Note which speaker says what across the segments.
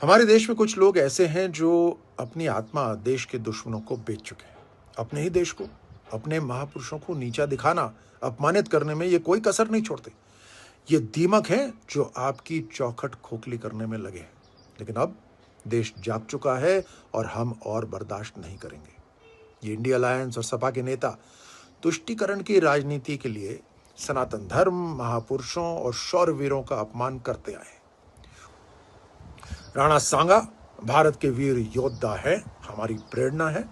Speaker 1: हमारे देश में कुछ लोग ऐसे हैं जो अपनी आत्मा देश के दुश्मनों को बेच चुके हैं। अपने ही देश को, अपने महापुरुषों को नीचा दिखाना, अपमानित करने में ये कोई कसर नहीं छोड़ते। ये दीमक हैं जो आपकी चौखट खोखली करने में लगे हैं। लेकिन अब देश जाग चुका है और हम और बर्दाश्त नहीं करेंगे। ये इंडिया अलायंस और सपा के नेता तुष्टीकरण की राजनीति के लिए सनातन धर्म, महापुरुषों और शौर्यवीरों का अपमान करते आए हैं। राणा सांगा भारत के वीर योद्धा है, हमारी प्रेरणा है।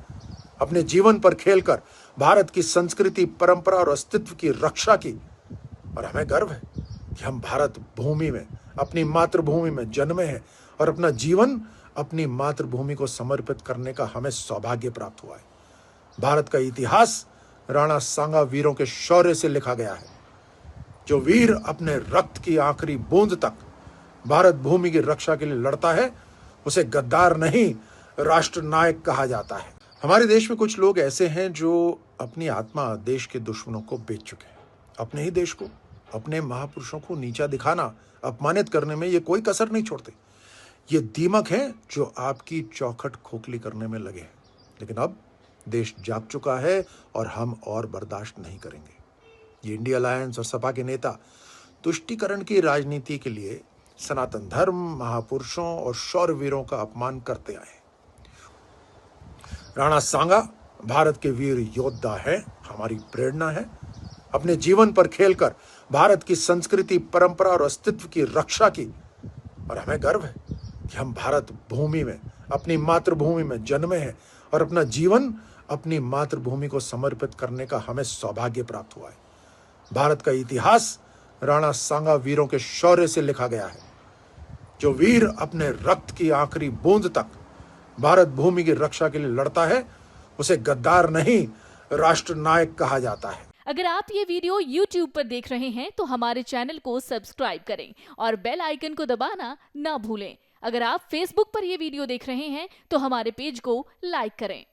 Speaker 1: अपने जीवन पर खेलकर भारत की संस्कृति, परंपरा और अस्तित्व की रक्षा की, और हमें गर्व है कि हम भारत भूमि में, अपनी मातृभूमि में जन्मे हैं और अपना जीवन अपनी मातृभूमि को समर्पित करने का हमें सौभाग्य प्राप्त हुआ है। भारत का इतिहास राणा सांगा वीरों के शौर्य से लिखा गया है। जो वीर अपने रक्त की आखिरी बूंद तक भारत भूमि की रक्षा के लिए लड़ता है, उसे गद्दार नहीं, राष्ट्र नायक कहा जाता है। हमारे देश में कुछ लोग ऐसे हैं जो अपनी आत्मा देश के दुश्मनों को बेच चुके हैं। अपने ही देश को, अपने महापुरुषों को नीचा दिखाना, अपमानित करने में ये कोई कसर नहीं छोड़ते। ये दीमक हैं जो आपकी चौखट खोखली करने में लगे हैं। लेकिन अब देश जाग चुका है और हम और बर्दाश्त नहीं करेंगे। ये इंडिया अलायंस और सपा के नेता तुष्टीकरण की राजनीति के लिए सनातन धर्म, महापुरुषों और शौर्यवीरों का अपमान करते आए हैं। राणा सांगा भारत के वीर योद्धा है, हमारी प्रेरणा है। अपने जीवन पर खेलकर भारत की संस्कृति, परंपरा और अस्तित्व की रक्षा की, और हमें गर्व है कि हम भारत भूमि में, अपनी मातृभूमि में जन्मे हैं और अपना जीवन अपनी मातृभूमि को समर्पित करने का हमें सौभाग्य प्राप्त हुआ है। भारत का इतिहास राणा सांगा वीरों के शौर्य से लिखा गया है। जो वीर अपने रक्त की आखिरी बूंद तक भारत भूमि की रक्षा के लिए लड़ता है, उसे गद्दार नहीं, राष्ट्र नायक कहा जाता है।
Speaker 2: अगर आप ये वीडियो YouTube पर देख रहे हैं तो हमारे चैनल को सब्सक्राइब करें और बेल आइकन को दबाना ना भूलें। अगर आप Facebook पर ये वीडियो देख रहे हैं तो हमारे पेज को लाइक करें।